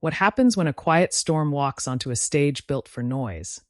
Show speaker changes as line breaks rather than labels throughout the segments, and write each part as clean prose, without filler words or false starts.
What happens when a quiet storm walks onto a stage built for noise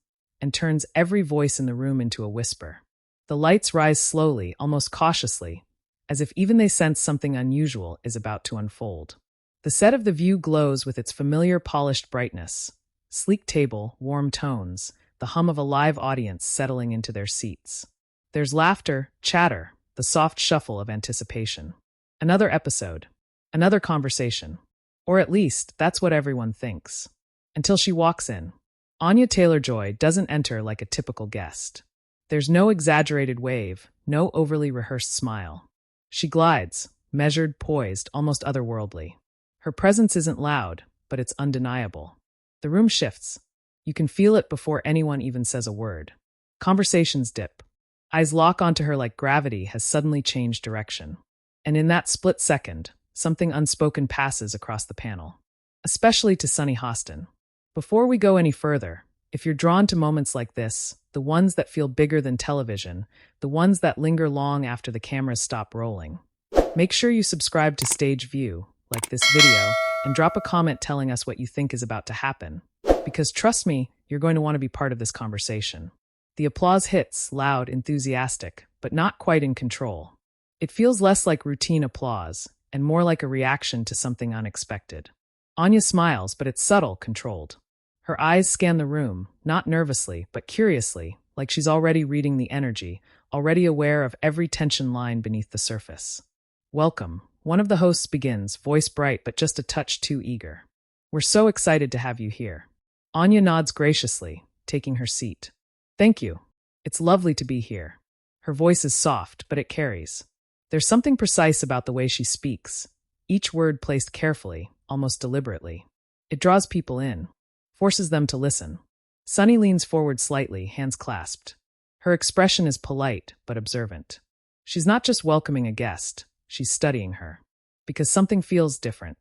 and turns every voice in the room into a whisper? The lights rise slowly, almost cautiously, as if even they sense something unusual is about to unfold. The set of The View glows with its familiar polished brightness. Sleek table, warm tones, the hum of a live audience settling into their seats. There's laughter, chatter, the soft shuffle of anticipation. Another episode. Another conversation. Or at least, that's what everyone thinks. Until she walks in. Anya Taylor-Joy doesn't enter like a typical guest. There's no exaggerated wave, no overly rehearsed smile. She glides, measured, poised, almost otherworldly. Her presence isn't loud, but it's undeniable. The room shifts. You can feel it before anyone even says a word. Conversations dip. Eyes lock onto her like gravity has suddenly changed direction. And in that split second, something unspoken passes across the panel. Especially to Sunny Hostin. Before we go any further, if you're drawn to moments like this, the ones that feel bigger than television, the ones that linger long after the cameras stop rolling, make sure you subscribe to Stage View, like this video, and drop a comment telling us what you think is about to happen. Because trust me, you're going to want to be part of this conversation. The applause hits, loud, enthusiastic, but not quite in control. It feels less like routine applause, and more like a reaction to something unexpected. Anya smiles, but it's subtle, controlled. Her eyes scan the room, not nervously, but curiously, like she's already reading the energy, already aware of every tension line beneath the surface. Welcome. One of the hosts begins, voice bright but just a touch too eager. We're so excited to have you here. Anya nods graciously, taking her seat. Thank you. It's lovely to be here. Her voice is soft, but it carries. There's something precise about the way she speaks, each word placed carefully, almost deliberately. It draws people in, forces them to listen. Sunny leans forward slightly, hands clasped. Her expression is polite, but observant. She's not just welcoming a guest, she's studying her. Because something feels different.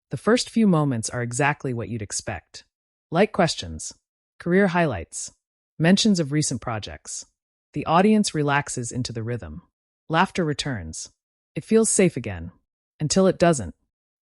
The first few moments are exactly what you'd expect. Light questions, career highlights, mentions of recent projects. The audience relaxes into the rhythm. Laughter returns. It feels safe again. Until it doesn't.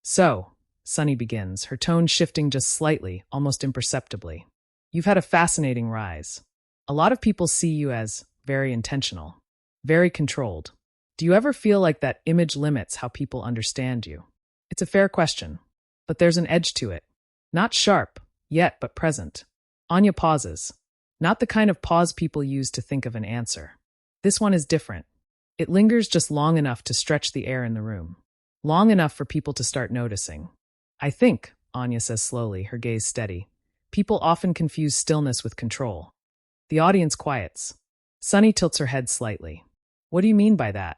So, Sunny begins, her tone shifting just slightly, almost imperceptibly. You've had a fascinating rise. A lot of people see you as very intentional, very controlled. Do you ever feel like that image limits how people understand you? It's a fair question, but there's an edge to it. Not sharp, yet, but present. Anya pauses. Not the kind of pause people use to think of an answer. This one is different. It lingers just long enough to stretch the air in the room. Long enough for people to start noticing. I think, Anya says slowly, her gaze steady, people often confuse stillness with control. The audience quiets. Sunny tilts her head slightly. What do you mean by that?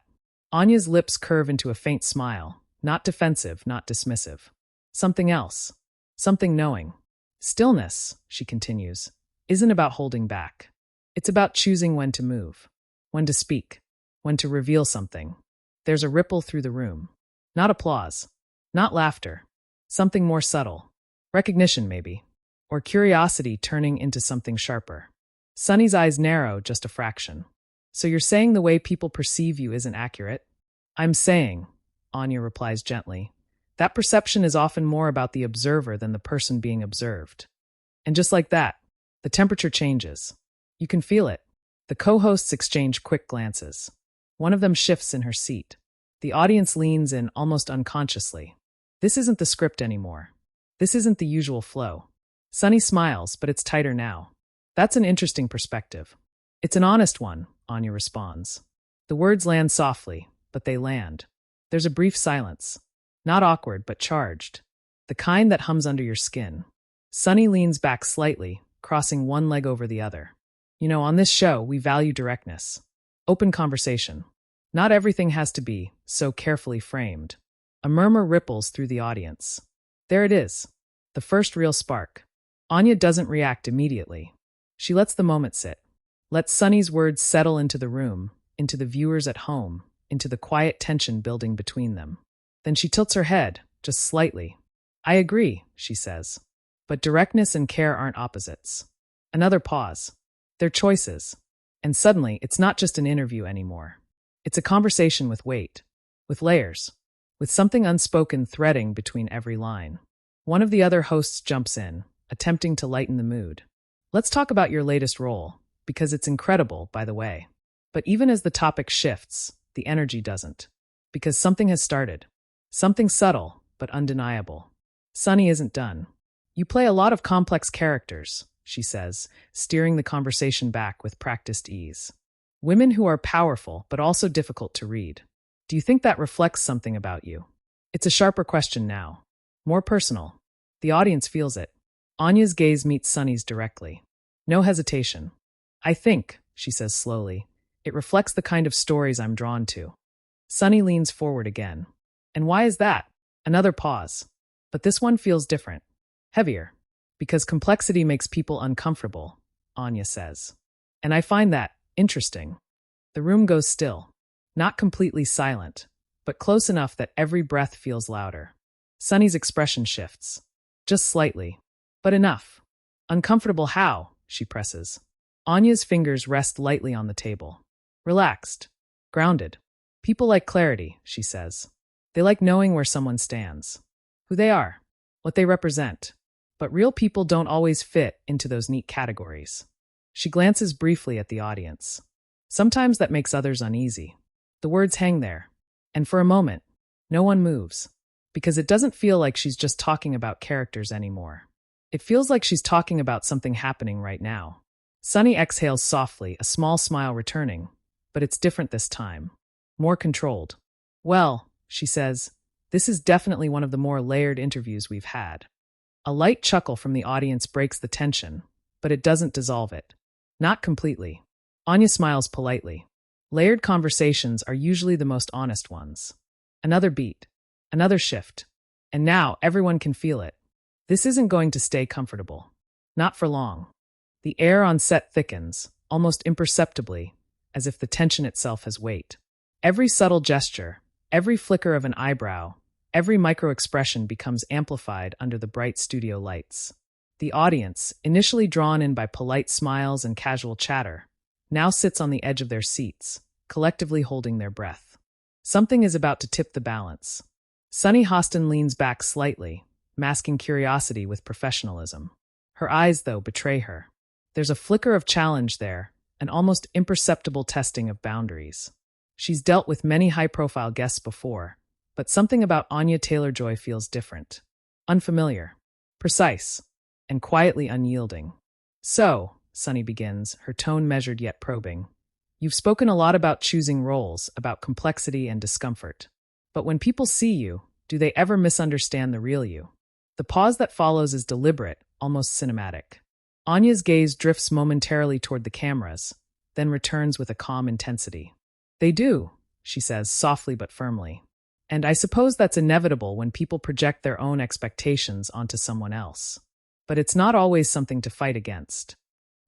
Anya's lips curve into a faint smile. Not defensive, not dismissive. Something else. Something knowing. Stillness, she continues, isn't about holding back. It's about choosing when to move, when to speak, when to reveal something. There's a ripple through the room. Not applause. Not laughter. Something more subtle. Recognition, maybe. Or curiosity turning into something sharper. Sunny's eyes narrow just a fraction. So you're saying the way people perceive you isn't accurate? I'm saying, Anya replies gently, that perception is often more about the observer than the person being observed. And just like that, the temperature changes. You can feel it. The co-hosts exchange quick glances. One of them shifts in her seat. The audience leans in almost unconsciously. This isn't the script anymore. This isn't the usual flow. Sunny smiles, but it's tighter now. That's an interesting perspective. It's an honest one, Anya responds. The words land softly, but they land. There's a brief silence. Not awkward, but charged. The kind that hums under your skin. Sunny leans back slightly, crossing one leg over the other. You know, on this show, we value directness. Open conversation. Not everything has to be so carefully framed. A murmur ripples through the audience. There it is. The first real spark. Anya doesn't react immediately. She lets the moment sit. Lets Sunny's words settle into the room, into the viewers at home, into the quiet tension building between them. Then she tilts her head, just slightly. I agree, she says. But directness and care aren't opposites. Another pause. They're choices. And suddenly, it's not just an interview anymore. It's a conversation with weight, with layers, with something unspoken threading between every line. One of the other hosts jumps in, attempting to lighten the mood. Let's talk about your latest role, because it's incredible, by the way. But even as the topic shifts, the energy doesn't. Because something has started. Something subtle, but undeniable. Sunny isn't done. You play a lot of complex characters, she says, steering the conversation back with practiced ease. Women who are powerful, but also difficult to read. Do you think that reflects something about you? It's a sharper question now. More personal. The audience feels it. Anya's gaze meets Sunny's directly. No hesitation. I think, she says slowly, it reflects the kind of stories I'm drawn to. Sunny leans forward again. And why is that? Another pause. But this one feels different. Heavier. Because complexity makes people uncomfortable, Anya says. And I find that interesting. The room goes still. Not completely silent, but close enough that every breath feels louder. Sunny's expression shifts. Just slightly. But enough. Uncomfortable how? She presses. Anya's fingers rest lightly on the table. Relaxed. Grounded. People like clarity, she says. They like knowing where someone stands. Who they are. What they represent. But real people don't always fit into those neat categories. She glances briefly at the audience. Sometimes that makes others uneasy. The words hang there. And for a moment, no one moves. Because it doesn't feel like she's just talking about characters anymore. It feels like she's talking about something happening right now. Sunny exhales softly, a small smile returning. But it's different this time. More controlled. Well, she says, this is definitely one of the more layered interviews we've had. A light chuckle from the audience breaks the tension, but it doesn't dissolve it. Not completely. Anya smiles politely. Layered conversations are usually the most honest ones. Another beat. Another shift. And now everyone can feel it. This isn't going to stay comfortable. Not for long. The air on set thickens, almost imperceptibly, as if the tension itself has weight. Every subtle gesture, every flicker of an eyebrow, every micro-expression becomes amplified under the bright studio lights. The audience, initially drawn in by polite smiles and casual chatter, now sits on the edge of their seats, collectively holding their breath. Something is about to tip the balance. Sunny Hostin leans back slightly, masking curiosity with professionalism. Her eyes, though, betray her. There's a flicker of challenge there, an almost imperceptible testing of boundaries. She's dealt with many high-profile guests before, but something about Anya Taylor-Joy feels different. Unfamiliar. Precise. And quietly unyielding. So, Sunny begins, her tone measured yet probing. You've spoken a lot about choosing roles, about complexity and discomfort. But when people see you, do they ever misunderstand the real you? The pause that follows is deliberate, almost cinematic. Anya's gaze drifts momentarily toward the cameras, then returns with a calm intensity. They do, she says, softly but firmly. And I suppose that's inevitable when people project their own expectations onto someone else. But it's not always something to fight against.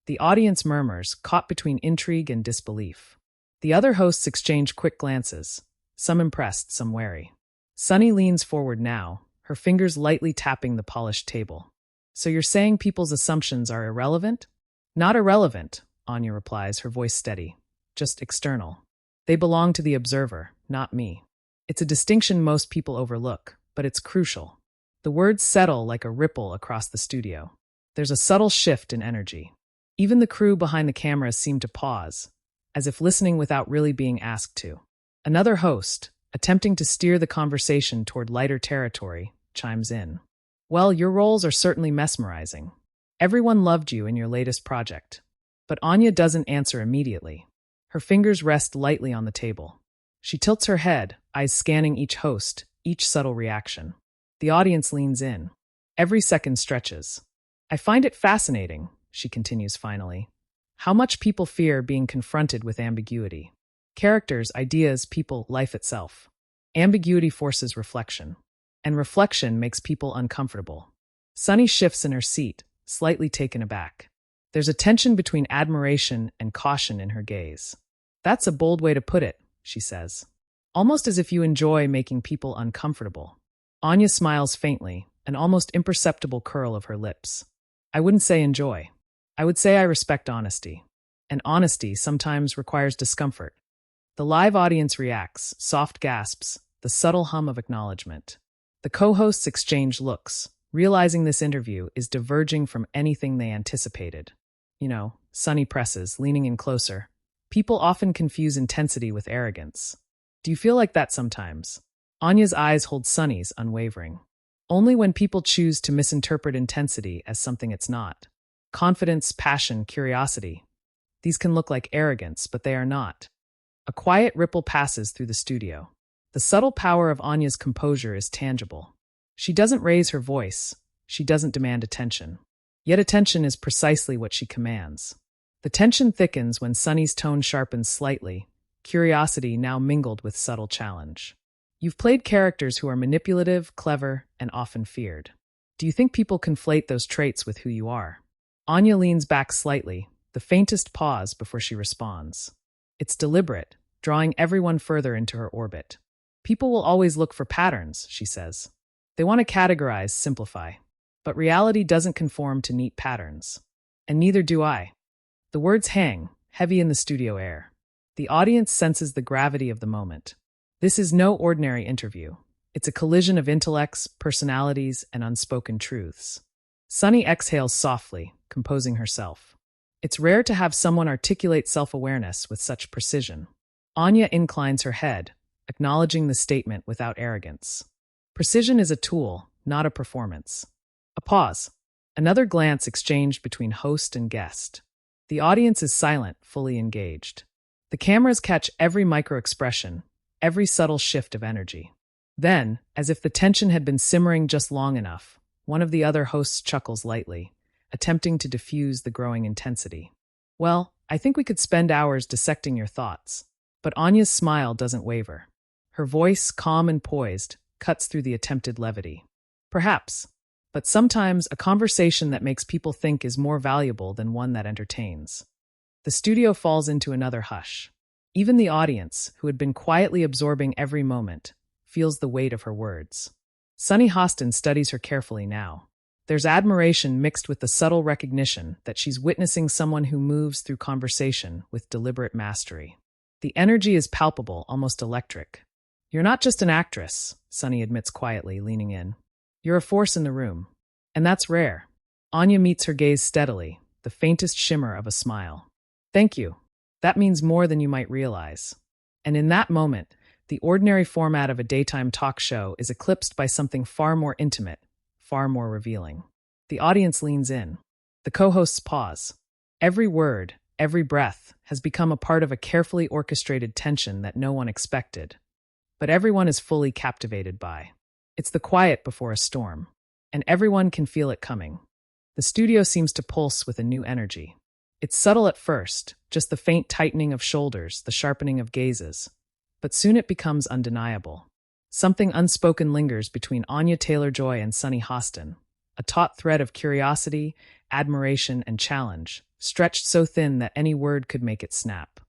The audience murmurs, caught between intrigue and disbelief. The other hosts exchange quick glances, some impressed, some wary. Sunny leans forward now, her fingers lightly tapping the polished table. So you're saying people's assumptions are irrelevant? Not irrelevant, Anya replies, her voice steady. Just external. They belong to the observer, not me. It's a distinction most people overlook, but it's crucial. The words settle like a ripple across the studio. There's a subtle shift in energy. Even the crew behind the cameras seem to pause, as if listening without really being asked to. Another host, attempting to steer the conversation toward lighter territory, chimes in. Well, your roles are certainly mesmerizing. Everyone loved you in your latest project. But Anya doesn't answer immediately. Her fingers rest lightly on the table. She tilts her head, eyes scanning each host, each subtle reaction. The audience leans in. Every second stretches. I find it fascinating, she continues finally, how much people fear being confronted with ambiguity. Characters, ideas, people, life itself. Ambiguity forces reflection. And reflection makes people uncomfortable. Sunny shifts in her seat, slightly taken aback. There's a tension between admiration and caution in her gaze. That's a bold way to put it, she says. Almost as if you enjoy making people uncomfortable. Anya smiles faintly, an almost imperceptible curl of her lips. I wouldn't say enjoy. I would say I respect honesty. And honesty sometimes requires discomfort. The live audience reacts, soft gasps, the subtle hum of acknowledgement. The co-hosts exchange looks, Realizing this interview is diverging from anything they anticipated. Sunny presses, leaning in closer. People often confuse intensity with arrogance. Do you feel like that sometimes? Anya's eyes hold Sunny's, unwavering. Only when people choose to misinterpret intensity as something it's not. Confidence, passion, curiosity. These can look like arrogance, but they are not. A quiet ripple passes through the studio. The subtle power of Anya's composure is tangible. She doesn't raise her voice. She doesn't demand attention. Yet attention is precisely what she commands. The tension thickens when Sunny's tone sharpens slightly, curiosity now mingled with subtle challenge. You've played characters who are manipulative, clever, and often feared. Do you think people conflate those traits with who you are? Anya leans back slightly, the faintest pause before she responds. It's deliberate, drawing everyone further into her orbit. People will always look for patterns, she says. They want to categorize, simplify. But reality doesn't conform to neat patterns. And neither do I. The words hang, heavy in the studio air. The audience senses the gravity of the moment. This is no ordinary interview. It's a collision of intellects, personalities, and unspoken truths. Sunny exhales softly, composing herself. It's rare to have someone articulate self-awareness with such precision. Anya inclines her head, acknowledging the statement without arrogance. Precision is a tool, not a performance. A pause. Another glance exchanged between host and guest. The audience is silent, fully engaged. The cameras catch every micro-expression, every subtle shift of energy. Then, as if the tension had been simmering just long enough, one of the other hosts chuckles lightly, attempting to diffuse the growing intensity. Well, I think we could spend hours dissecting your thoughts. But Anya's smile doesn't waver. Her voice, calm and poised, cuts through the attempted levity. Perhaps. But sometimes a conversation that makes people think is more valuable than one that entertains. The studio falls into another hush. Even the audience, who had been quietly absorbing every moment, feels the weight of her words. Sunny Hostin studies her carefully now. There's admiration mixed with the subtle recognition that she's witnessing someone who moves through conversation with deliberate mastery. The energy is palpable, almost electric. You're not just an actress, Sunny admits quietly, leaning in. You're a force in the room. And that's rare. Anya meets her gaze steadily, the faintest shimmer of a smile. Thank you. That means more than you might realize. And in that moment, the ordinary format of a daytime talk show is eclipsed by something far more intimate, far more revealing. The audience leans in. The co-hosts pause. Every word, every breath, has become a part of a carefully orchestrated tension that no one expected. But everyone is fully captivated by. It's the quiet before a storm, and everyone can feel it coming. The studio seems to pulse with a new energy. It's subtle at first, just the faint tightening of shoulders, the sharpening of gazes. But soon it becomes undeniable. Something unspoken lingers between Anya Taylor-Joy and Sunny Hostin, a taut thread of curiosity, admiration, and challenge, stretched so thin that any word could make it snap.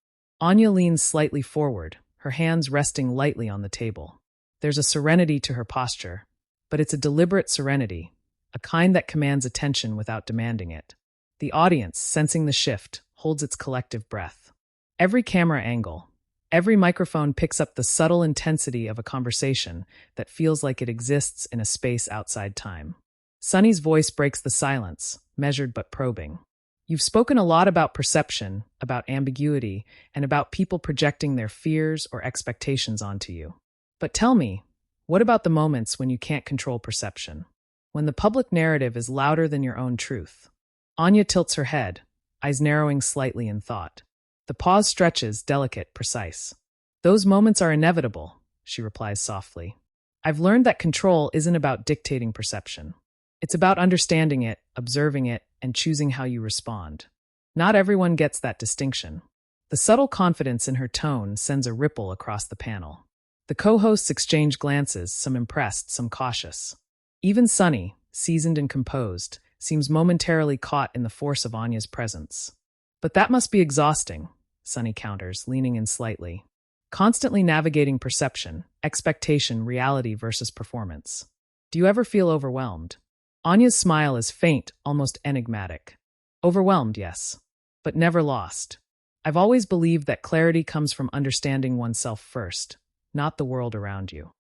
Anya leans slightly forward, her hands resting lightly on the table. There's a serenity to her posture, but it's a deliberate serenity, a kind that commands attention without demanding it. The audience, sensing the shift, holds its collective breath. Every camera angle, every microphone picks up the subtle intensity of a conversation that feels like it exists in a space outside time. Sunny's voice breaks the silence, measured but probing. You've spoken a lot about perception, about ambiguity, and about people projecting their fears or expectations onto you. But tell me, what about the moments when you can't control perception? When the public narrative is louder than your own truth? Anya tilts her head, eyes narrowing slightly in thought. The pause stretches, delicate, precise. Those moments are inevitable, she replies softly. I've learned that control isn't about dictating perception. It's about understanding it, observing it, and choosing how you respond. Not everyone gets that distinction. The subtle confidence in her tone sends a ripple across the panel. The co-hosts exchange glances, some impressed, some cautious. Even Sunny, seasoned and composed, seems momentarily caught in the force of Anya's presence. But that must be exhausting, Sunny counters, leaning in slightly. Constantly navigating perception, expectation, reality versus performance. Do you ever feel overwhelmed? Anya's smile is faint, almost enigmatic. Overwhelmed, yes, but never lost. I've always believed that clarity comes from understanding oneself first, not the world around you.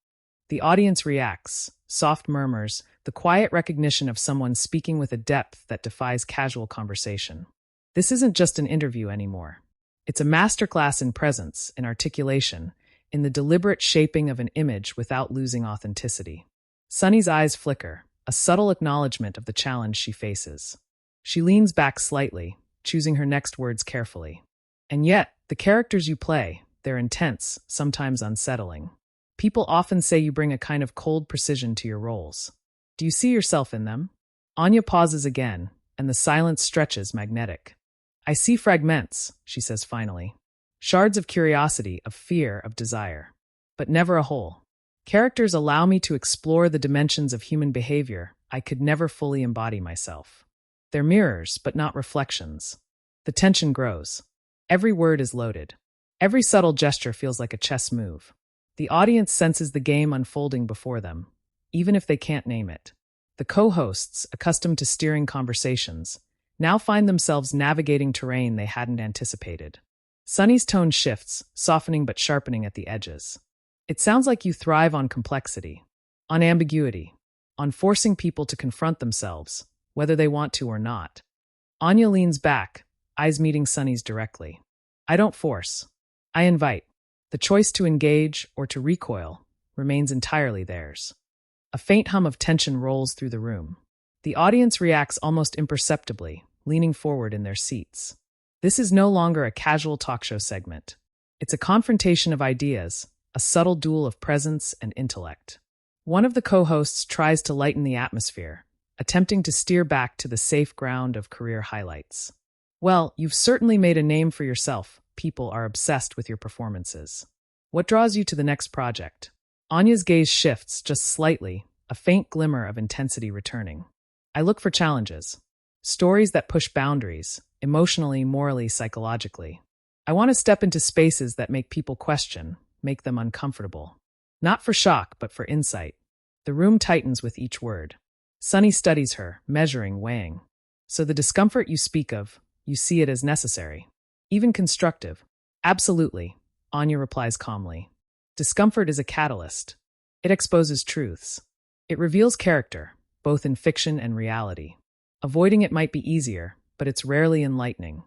The audience reacts, soft murmurs, the quiet recognition of someone speaking with a depth that defies casual conversation. This isn't just an interview anymore. It's a masterclass in presence, in articulation, in the deliberate shaping of an image without losing authenticity. Sunny's eyes flicker, a subtle acknowledgement of the challenge she faces. She leans back slightly, choosing her next words carefully. And yet, the characters you play, they're intense, sometimes unsettling. People often say you bring a kind of cold precision to your roles. Do you see yourself in them? Anya pauses again, and the silence stretches magnetic. I see fragments, she says finally. Shards of curiosity, of fear, of desire. But never a whole. Characters allow me to explore the dimensions of human behavior I could never fully embody myself. They're mirrors, but not reflections. The tension grows. Every word is loaded. Every subtle gesture feels like a chess move. The audience senses the game unfolding before them, even if they can't name it. The co-hosts, accustomed to steering conversations, now find themselves navigating terrain they hadn't anticipated. Sunny's tone shifts, softening but sharpening at the edges. It sounds like you thrive on complexity, on ambiguity, on forcing people to confront themselves, whether they want to or not. Anya leans back, eyes meeting Sunny's directly. I don't force. I invite. The choice to engage or to recoil remains entirely theirs. A faint hum of tension rolls through the room. The audience reacts almost imperceptibly, leaning forward in their seats. This is no longer a casual talk show segment. It's a confrontation of ideas, a subtle duel of presence and intellect. One of the co-hosts tries to lighten the atmosphere, attempting to steer back to the safe ground of career highlights. Well, you've certainly made a name for yourself. People are obsessed with your performances. What draws you to the next project? Anya's gaze shifts just slightly, a faint glimmer of intensity returning. I look for challenges. Stories that push boundaries, emotionally, morally, psychologically. I want to step into spaces that make people question, make them uncomfortable. Not for shock, but for insight. The room tightens with each word. Sunny studies her, measuring, weighing. So the discomfort you speak of, you see it as necessary. Even constructive. Absolutely, Anya replies calmly. Discomfort is a catalyst. It exposes truths. It reveals character, both in fiction and reality. Avoiding it might be easier, but it's rarely enlightening.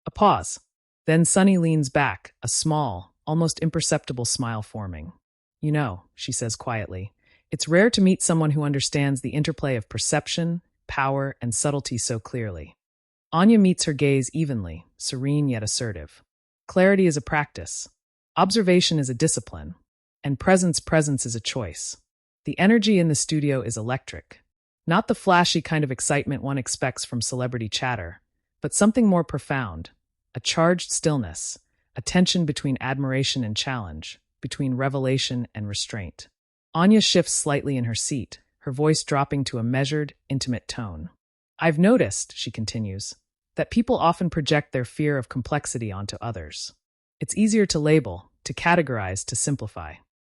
A pause. Then Sunny leans back, a small, almost imperceptible smile forming. You know, she says quietly, it's rare to meet someone who understands the interplay of perception, power, and subtlety so clearly. Anya meets her gaze evenly, serene yet assertive. Clarity is a practice. Observation is a discipline. And presence is a choice. The energy in the studio is electric. Not the flashy kind of excitement one expects from celebrity chatter, but something more profound. A charged stillness, a tension between admiration and challenge, between revelation and restraint. Anya shifts slightly in her seat, her voice dropping to a measured, intimate tone. I've noticed, she continues, that people often project their fear of complexity onto others. It's easier to label, to categorize, to simplify.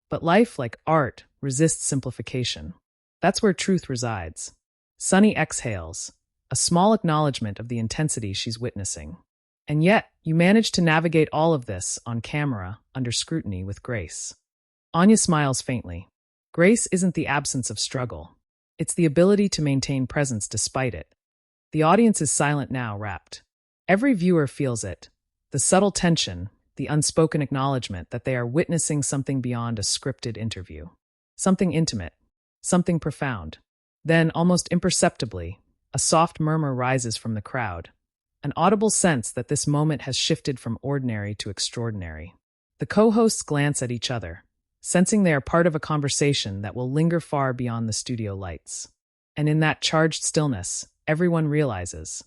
But life, like art, resists simplification. That's where truth resides. Sunny exhales, a small acknowledgement of the intensity she's witnessing. And yet, you manage to navigate all of this, on camera, under scrutiny, with grace. Anya smiles faintly. Grace isn't the absence of struggle. It's the ability to maintain presence despite it. The audience is silent now, rapt. Every viewer feels it. The subtle tension, the unspoken acknowledgement that they are witnessing something beyond a scripted interview. Something intimate. Something profound. Then, almost imperceptibly, a soft murmur rises from the crowd. An audible sense that this moment has shifted from ordinary to extraordinary. The co-hosts glance at each other, sensing they are part of a conversation that will linger far beyond the studio lights. And in that charged stillness, everyone realizes,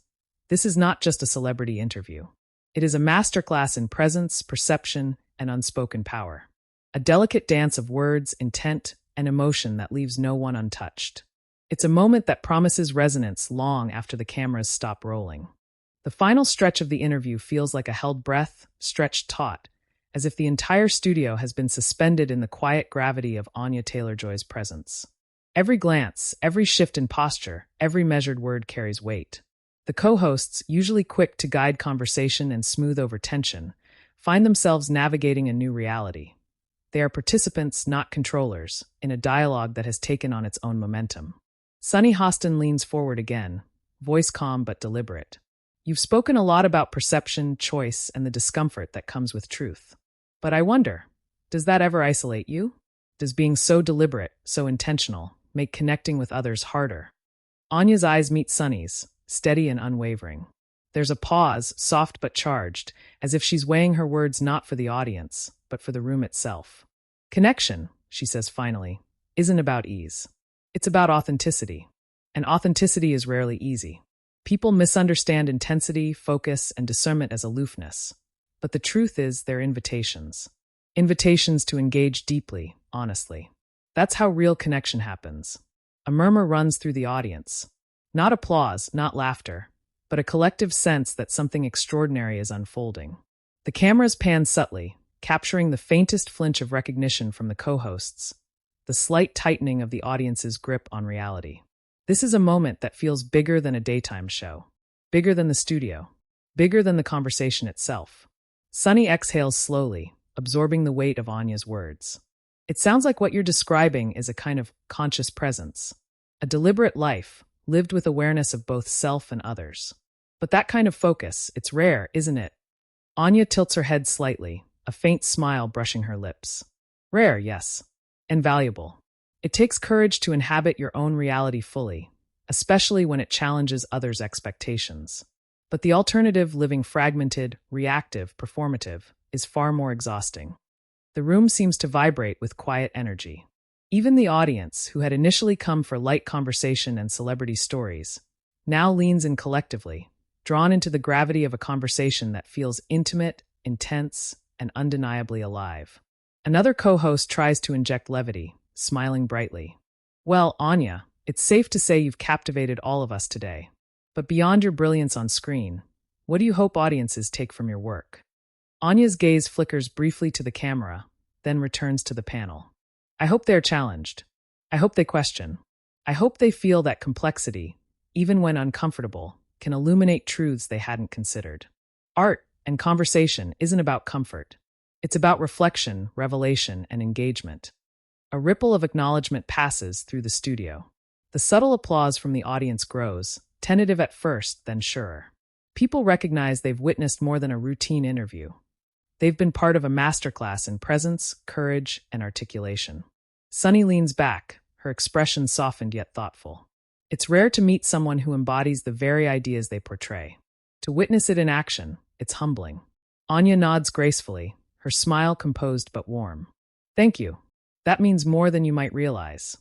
this is not just a celebrity interview. It is a masterclass in presence, perception, and unspoken power. A delicate dance of words, intent, and emotion that leaves no one untouched. It's a moment that promises resonance long after the cameras stop rolling. The final stretch of the interview feels like a held breath, stretched taut, as if the entire studio has been suspended in the quiet gravity of Anya Taylor-Joy's presence. Every glance, every shift in posture, every measured word carries weight. The co-hosts, usually quick to guide conversation and smooth over tension, find themselves navigating a new reality. They are participants, not controllers, in a dialogue that has taken on its own momentum. Sunny Hostin leans forward again, voice calm but deliberate. You've spoken a lot about perception, choice, and the discomfort that comes with truth. But I wonder, does that ever isolate you? Does being so deliberate, so intentional, make connecting with others harder? Anya's eyes meet Sunny's, steady and unwavering. There's a pause, soft but charged, as if she's weighing her words not for the audience, but for the room itself. Connection, she says finally, isn't about ease. It's about authenticity. And authenticity is rarely easy. People misunderstand intensity, focus, and discernment as aloofness. But the truth is they're invitations. Invitations to engage deeply, honestly. That's how real connection happens. A murmur runs through the audience. Not applause, not laughter, but a collective sense that something extraordinary is unfolding. The cameras pan subtly, capturing the faintest flinch of recognition from the co-hosts, the slight tightening of the audience's grip on reality. This is a moment that feels bigger than a daytime show, bigger than the studio, bigger than the conversation itself. Sunny exhales slowly, absorbing the weight of Anya's words. It sounds like what you're describing is a kind of conscious presence, a deliberate life, lived with awareness of both self and others. But that kind of focus, it's rare, isn't it? Anya tilts her head slightly, a faint smile brushing her lips. Rare, yes, and valuable. It takes courage to inhabit your own reality fully, especially when it challenges others' expectations. But the alternative, living fragmented, reactive, performative, is far more exhausting. The room seems to vibrate with quiet energy. Even the audience, who had initially come for light conversation and celebrity stories, now leans in collectively, drawn into the gravity of a conversation that feels intimate, intense, and undeniably alive. Another co-host tries to inject levity, smiling brightly. Well, Anya, it's safe to say you've captivated all of us today. But beyond your brilliance on screen, what do you hope audiences take from your work? Anya's gaze flickers briefly to the camera, then returns to the panel. I hope they're challenged. I hope they question. I hope they feel that complexity, even when uncomfortable, can illuminate truths they hadn't considered. Art and conversation isn't about comfort. It's about reflection, revelation, and engagement. A ripple of acknowledgement passes through the studio. The subtle applause from the audience grows, tentative at first, then surer. People recognize they've witnessed more than a routine interview. They've been part of a masterclass in presence, courage, and articulation. Sunny leans back, her expression softened yet thoughtful. It's rare to meet someone who embodies the very ideas they portray. To witness it in action, it's humbling. Anya nods gracefully, her smile composed but warm. Thank you. That means more than you might realize.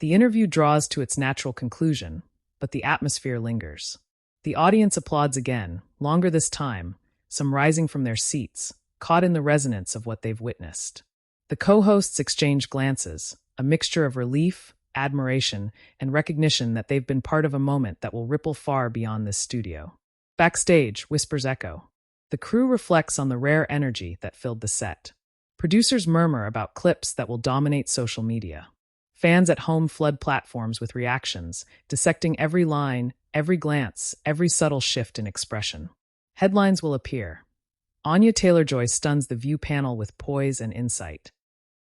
The interview draws to its natural conclusion, but the atmosphere lingers. The audience applauds again, longer this time, some rising from their seats, caught in the resonance of what they've witnessed. The co-hosts exchange glances, a mixture of relief, admiration, and recognition that they've been part of a moment that will ripple far beyond this studio. Backstage, whispers echo. The crew reflects on the rare energy that filled the set. Producers murmur about clips that will dominate social media. Fans at home flood platforms with reactions, dissecting every line, every glance, every subtle shift in expression. Headlines will appear. Anya Taylor-Joy stuns the view panel with poise and insight.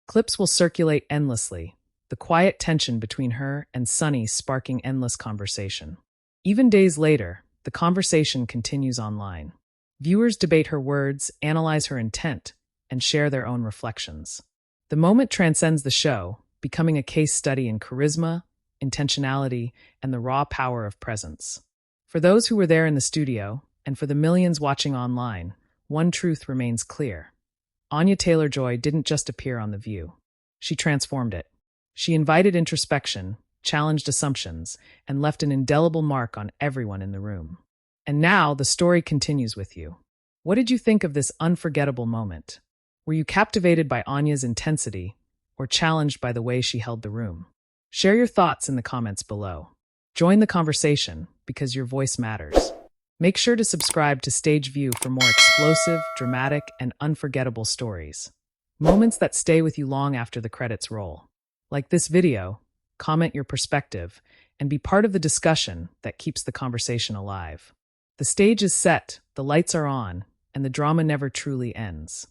Clips will circulate endlessly, the quiet tension between her and Sunny sparking endless conversation. Even days later, the conversation continues online. Viewers debate her words, analyze her intent, and share their own reflections. The moment transcends the show, becoming a case study in charisma, intentionality, and the raw power of presence. For those who were there in the studio, and for the millions watching online, one truth remains clear. Anya Taylor-Joy didn't just appear on The View. She transformed it. She invited introspection, challenged assumptions, and left an indelible mark on everyone in the room. And now the story continues with you. What did you think of this unforgettable moment? Were you captivated by Anya's intensity, or challenged by the way she held the room? Share your thoughts in the comments below. Join the conversation, because your voice matters. Make sure to subscribe to Stage View for more explosive, dramatic, and unforgettable stories. Moments that stay with you long after the credits roll. Like this video, comment your perspective, and be part of the discussion that keeps the conversation alive. The stage is set, the lights are on, and the drama never truly ends.